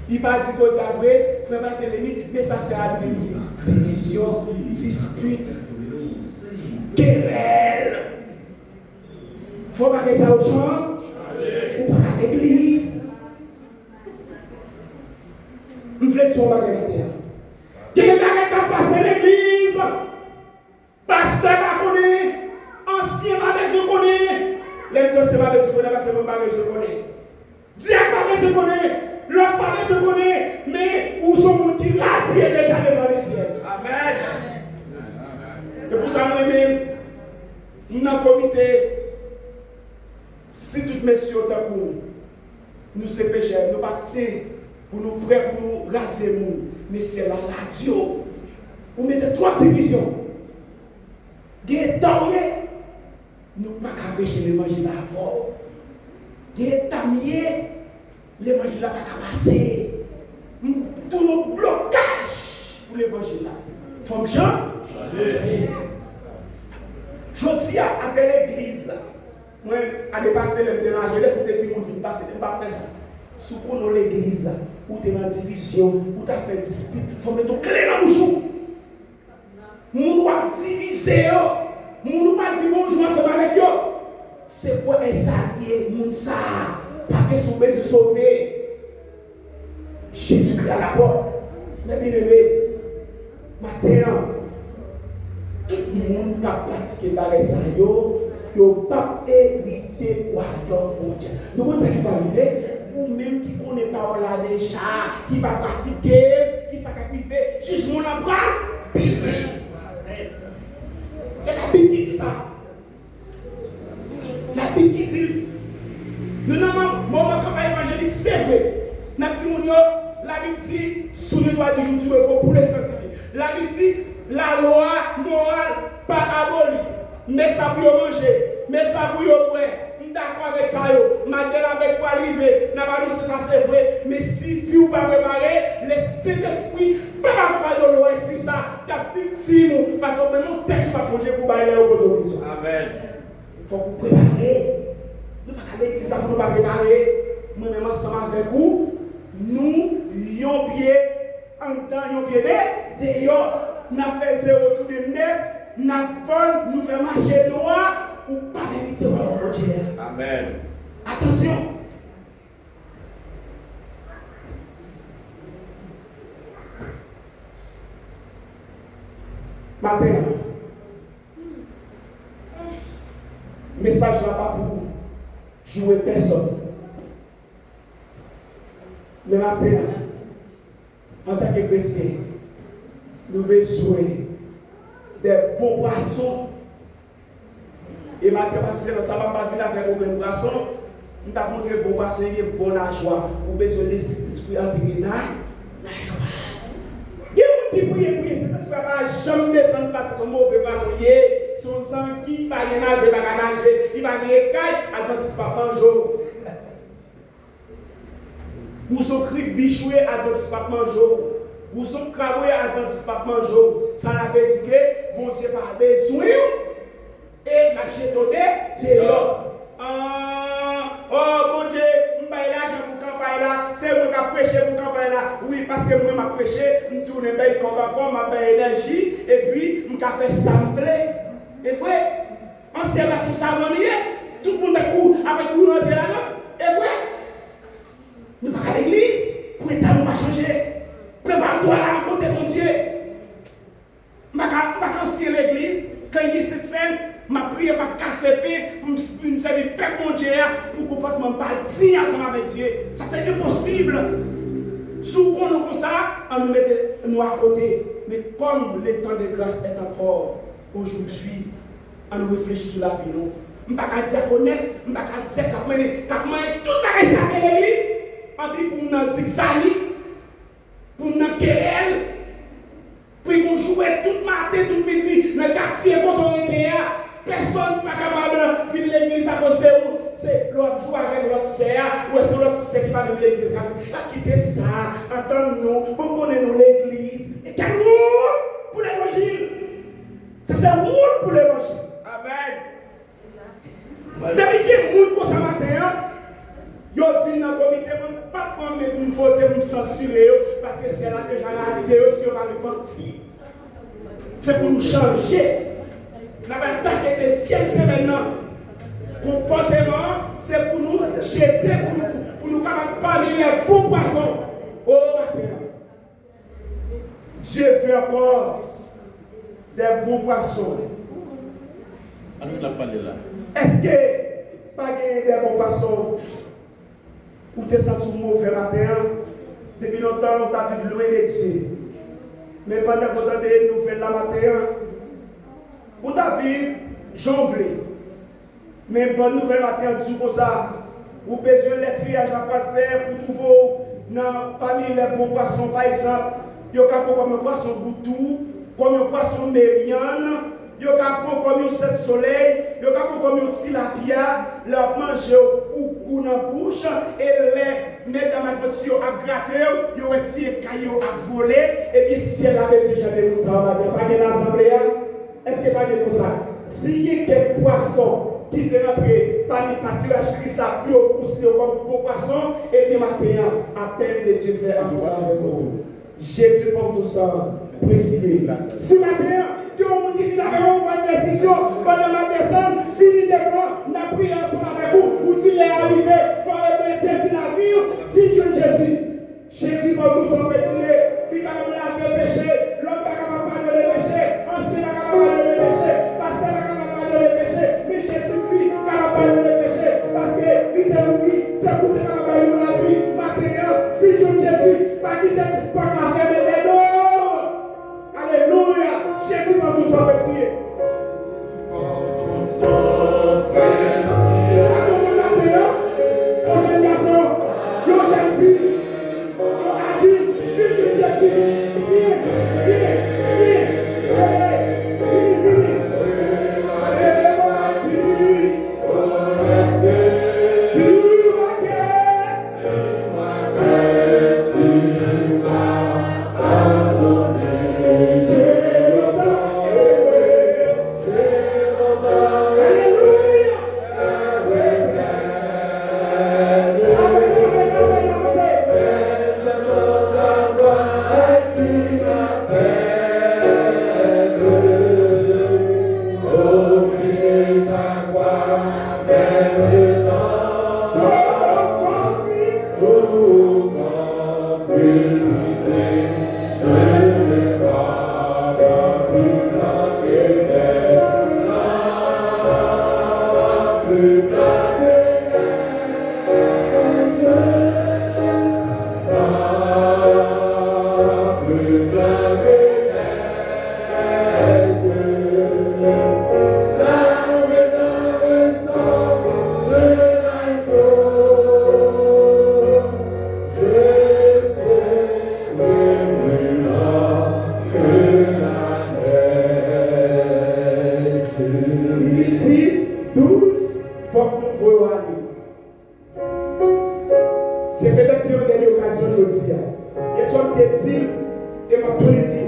Il va dire que c'est vrai, frère Barthélemy, mais ça c'est à dire division, dispute, querelle. Il faut pas que ça au champ, ou pas à l'église. Nous voulons sur la terre. Il y a des gens qui ont passé l'église. Pasteur va connaître. Ancien va se connaître. Les deux se va se connaître parce que mon père se connaît. Diacre va se connaître. L'autre va se connaître. Mais où sont les gens qui radient déjà devant le ciel? Amen. Et pour ça, nous-mêmes, nous avons comité. Si toutes mes soeurs nous sommes pécheurs, nous partons. Pour nous prêts, pour nous radier, mais c'est la radio. Vous mettez trois divisions. Guétarier, nous ne pouvons pas pécher l'évangile avant. Guétamier, l'évangile n'a pas qu'à passer. Tout le blocage pour l'évangile. Comme Jean, je dis à l'église, moi, à dépasser le dérange, c'était dit qu'on ne passer, pas faire ça. Sous qu'on l'église, où tu es en division, où tu as fait dispute, il faut mettre ton clé dans le jour. Nous doit diviser, nous ne pas dire bonjour ensemble avec eux. C'est pour les alliés, nous ça. Parce qu'ils sont besoin de sauver. Jésus-Christ à la porte. Mais bien aimé, matin, tout le monde qui a pratiqué par ça, yo pas héritier royaume mondial. Nous voyons ça qui va arriver. Ou même qui connaît pas la déjà, qui va pratiquer, qui s'accapive, jugement n'a pas pitié. Et la Bible qui dit ça. La Bible qui dit, nous n'avons moment comme évangélique, c'est vrai. La Bible dit, sous le droit du jour pour les scientifiques. La Bible dit, la loi morale pas abolie, mais ça pour manger, mais ça pour boire. D'accord avec ça, madame avec quoi arriver, n'a pas dit ça c'est vrai, mais si vous pas préparer, le Saint-Esprit pas préparer le loi dit ça, il y a petit Simon, parce que mon texte va changer pour bailler aux autres. Amen. Il faut vous préparer. Nous pas aller l'église pour nous pas préparer. Moi-même ensemble avec vous, nous yon pied en temps yon pied d'ailleurs, n'a fait zéro tout de neuf, n'a pas nous fait marcher noir. Ou pas d'héritier royaume Dieu. Amen. Attention. Matin. Message là pas pour jouer personne. Le matin, en tant que chrétien, nous devons jouer des beaux poissons. Et matin, parce que ça va pas venir avec aucun poisson, nous avons montré bon poisson, il est bon à joie. Vous avez besoin de laisser l'esprit intégrer la joie. Il y a des gens qui prient, c'est parce que va jamais descendre parce que son mauvais poisson, son sang qui va rien nager, il va nager, il va gagner caille, Adventiste va manger. Ou son cri bichoué, Adventiste va manger. Ou son craboué, Adventiste va manger. Ça l'avait dit que mon Dieu pas besoin et m'a jeté dehors. Oh mon Dieu, je vais l'argent pour campagne là, c'est moi qui a prêché pour campagne là. Oui, parce que moi m'a prêché, je tourne bien comme encore, ma belle énergie, et puis je fait sembler. Et frère, en servation savonnier, tout le monde court avec courant rentrer là-dedans. Et frère, nous pas à l'église, pour état nous pas changer. Prépare-toi à la rencontre de ton Dieu. Je ne vais pas cancer l'église, quand il y a cette scène. Ma prière, ma casser pour me servir peuple mon Dieu, pour comportement pas digne ensemble avec Dieu. Ça c'est impossible. Sous qu'on nous comme ça, on nous met nous à côté. Mais comme le temps de grâce est encore aujourd'hui, on nous réfléchit sur la vie. Je ne vais pas dire connaître, je ne vais pas dire qu'après tout le monde à l'église. On dit pour nous zigzagner, pour nous querelle, puis pour jouer tout matin, tout midi, dans le quartier quand on est là. Personne n'est pas capable de venir à l'église à cause de vous. C'est l'autre jour avec l'autre sœur, ou est-ce que l'autre sœur qui va venir à l'église. Quittez ça, entendons-nous, pour connaître l'église. Et quel rôle pour l'évangile? Ça c'est un rôle pour l'évangile. Amen. Depuis qu'il y a des gens comme ça matin, ils viennent dans le comité, pas pour me voter, pour me censurer, parce que c'est là que j'ai la si on va repentir. C'est pour nous changer. Nous avons attaqué les deuxième semaine. Comportement, c'est pour nous jeter, pour nous parler les bons poissons. Oh, matin. Dieu fait encore des bons poissons. Est-ce que pas gagner des bons poissons ou te sens mauvais matin? Depuis longtemps, on t'a vu loin de Dieu. Mais pendant qu'on a des nouvelles la matin, ou ta vie, jonglé. Mais bonne nouvelle matin, du comme ça. Ou besoin de triage à pas faire pour trouver parmi les bons poissons, par exemple. Il y a comme un poisson boutou, comme un poisson mériane, il y a comme un set soleil, il y a comme un tilapia, leur manger ou coup dans la bouche, et les mettre dans ma voiture à gratter, il y a des cailloux à voler, et bien si elle a besoin de jamais nous ça va pas de l'assemblée. Est-ce que pas comme ça? S'il y a quelques poissons qui viennent rentrer par les pâturages Christ a pris au considéré comme beaux poissons, et bien maintenant, appel de Dieu fait ensemble avec nous. Jésus porte tout ça, précisé. Si matin, tout le monde qui vient avec une bonne décision, pendant la descente, fini de fois, on a prié ensemble avec vous, vous dites arrivé, il faut aimer Jésus la vie, fille Jésus. Jésus porte tout ça, précisé. Il est capable de faire péché, l'autre n'est pas capable de le péché, ancien n'est pas capable de le péché, pasteur n'est pas capable de le péché, mais Jésus-Christ est capable de le péché, parce que il est mort, c'est pour te capable de la vie, maintenant, fille Jésus, pas quitter pour la faire de l'eau. Alléluia, Jésus va nous sauver. Jeune garçon, jeune fille, adulte, fille de Jésus, C'est peut-être une dernière occasion aujourd'hui. Et soit te dit, et m'a tout dit.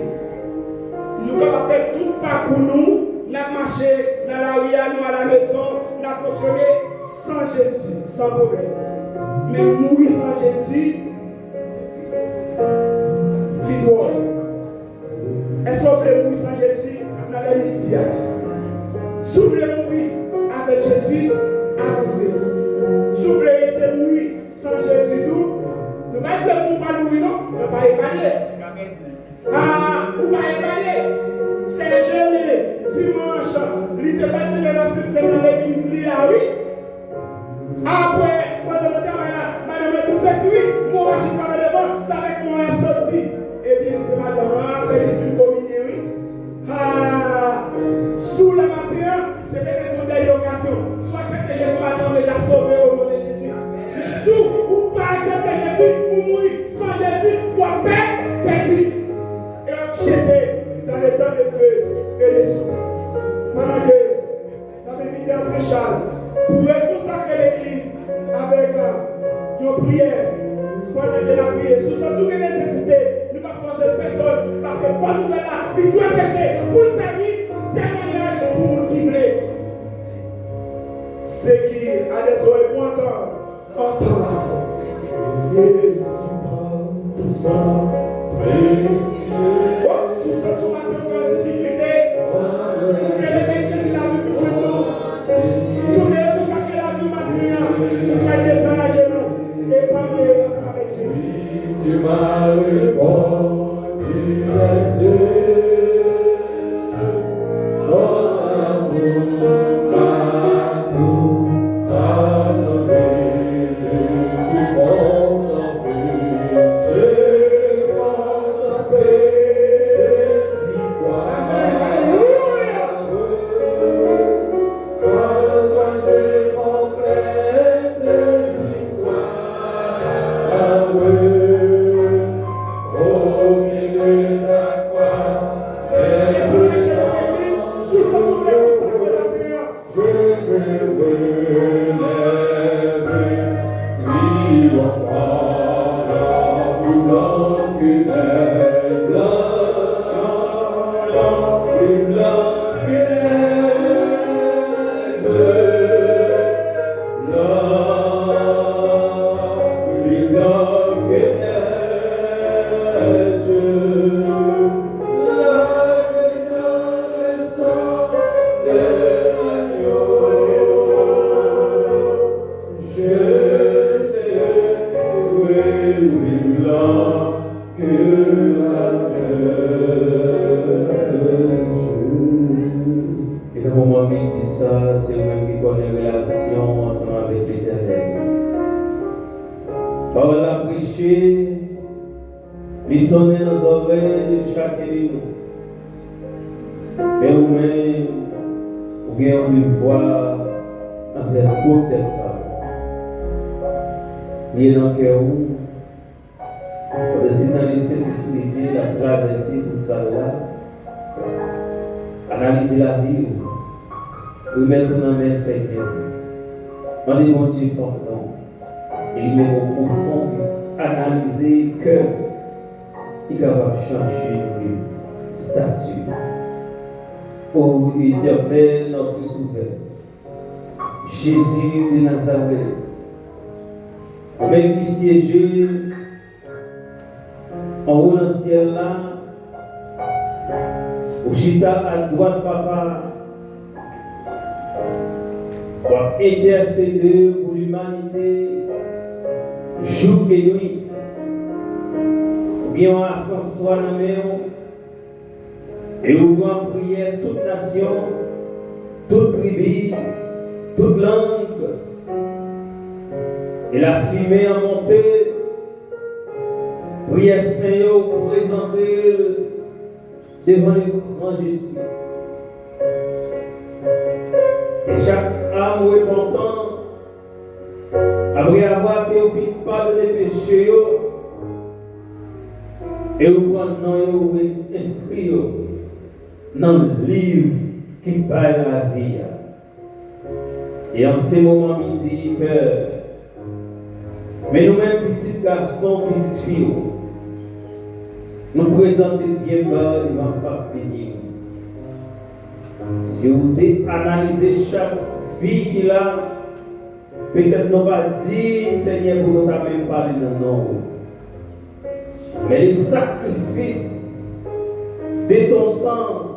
Nous avons fait tout parcours nous, nous avons marché dans la rue, nous à la maison, nous avons fonctionné sans Jésus, sans problème. Mais mourir sans Jésus, qui doit. Est-ce qu'on veut mourir sans Jésus dans la vie? Si vous voulez mourir avec Jésus, avancez. Si vous voulez mourir sans Jésus, nous ne pouvons pas mourir, non? Nous ne pouvons pas évaluer. Ah, vous ne pouvez pas évaluer. C'est gêné, dimanche, il était parti dans l'église, là, oui. Après, pendant le temps, madame tout ça, oui, moi, je suis pas devant, ça avec moi, elle sorti. Eh bien, c'est madame, après, je suis communié, oui. Ah, sous la matin, c'est peut-être une dernière occasion. Soit accepter Jésus maintenant, déjà sauvé au nom de Jésus. Mais sous, ou pas accepter Jésus, ou mourir sans Jésus, ou à paix, perdu. Et on jeté dans les temps de feu et les sous. Pendant que ça me dit dans Saint-Charles, pour consacrer l'église avec une prière, pendant que la prière, sous toutes les nécessités, nous ne pouvons pas forcer personne, parce que pas nous là, il doit pécher pour le permis, témoignage pour nous qui voulons. Ce qui a des oreilles pour entendre. Et tout ça, précieux. Oh, sous ça, tu m'as fait une difficulté. Vous voulez chercher la vie pour nous. Si vous voulez consacrer la vie maintenant, vous allez descendre à genoux et parler ensemble avec Jésus. Tu m'as répondu à Dieu. Analyser la vie, remettre dans la main Seigneur. Demandez mon Dieu pardon. Et il met au profond, analyser que il est capable de changer de statut. Ô Éternel, notre Sauveur, Jésus de Nazareth, même qui siégeait en haut dans le ciel là, au chita à droite, papa, doit intercéder pour l'humanité, jour et nuit. Ou bien on ascensoir dans la maison, et on voit en prière toute nation, toute tribu, toute langue, et la fumée en montée, prière Seigneur pour présenter devant le grand Jésus. Et chaque âme repentante, après avoir fait pardonner les péchés, et vous prenez l'esprit dans le livre qui parle la vie. Et en ces moments, il dit, Père, Mais nous-mêmes, petits garçons, petites filles, nous présentons bien bas devant face bénie. Si vous analysez chaque vie qu'il a, peut-être nous pas dire, Seigneur, pour nous même parler de nom. Mais le sacrifice de ton sang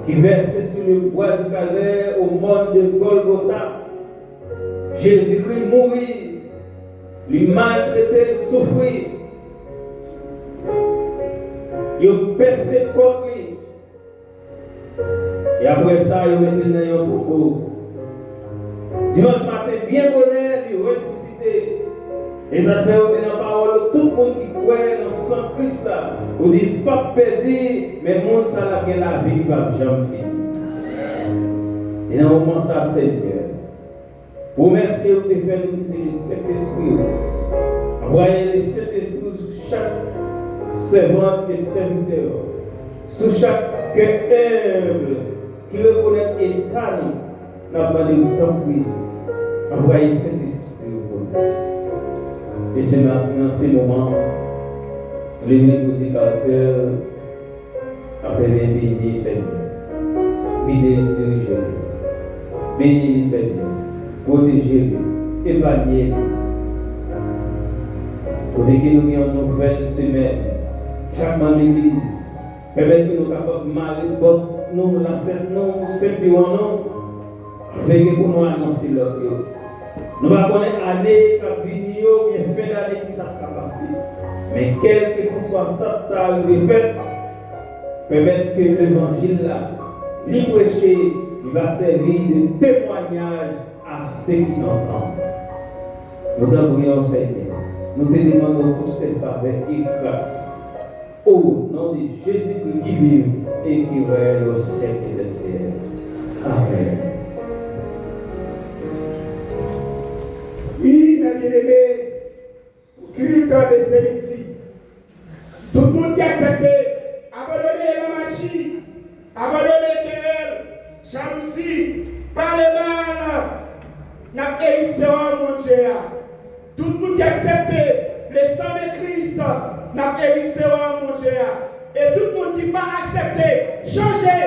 qui versait sur le bois du calvaire au monde de Golgotha, Jésus-Christ mourit, lui maltraité, souffrit. Il percé contre lui. Et après ça, il mettait dans un tombeau. Dimanche matin, bien bonheur, il ressuscité. Et ça fait dans la parole, tout le monde qui croit dans le sang Christ, on dit pas perdu, mais le monde ça la vie qui va jamais finir. Et dans le moment ça, Seigneur, pour merci vous te faire nous, c'est le Saint-Esprit. Envoyez le Saint-Esprit sur chaque servante et serviteur, sur chaque cœur humble qui reconnaît l'état, nous avons demandé autant de envoyez cet esprit au monde. Et c'est maintenant, ces moments, l'église du cœur appelle béni Seigneur. Béni dirigeant. Béni Seigneur. Protégez-le. Épargnez-le. Pour que nous ayons une nouvelle semaine. Chaque membre de l'église. Permettez que nous capables de marrer, nous, la scène, nous, sentirons nous. Veillez pour nous annoncer leur Dieu. Nous allons connaître l'année qui a fini, bien fin d'année qui s'est passée. Mais quel que soit ça, permettre que l'évangile là, lui prêcher, il va servir de témoignage à ceux qui l'entendent. Nous t'en prions, Seigneur. Nous te demandons pour cette faveur et grâce. Au nom de Jésus-Christ qui vit et qui règne au siècle des siècles. Amen. Oui, mes bien-aimés, culte de Sémiti. Tout le monde qui a accepté, abandonner la machine, abandonner querelle, jalousie, parler mal, n'a hérité mon Dieu. Tout le monde qui a accepté le sang de Christ, n'a hérité mon Dieu. Et tout le monde qui n'a pas accepté, changer,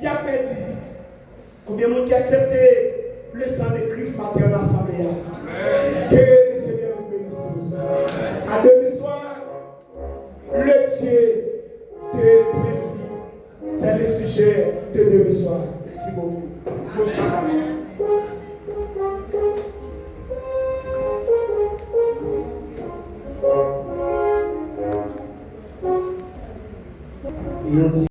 il a perdu. Combien de monde qui a accepté le sang de Christ matin en assemblée? Que le Seigneur vous bénisse tous. À demain soir, le Dieu de principe, c'est le sujet de demain soir. Merci beaucoup. Bonsoir.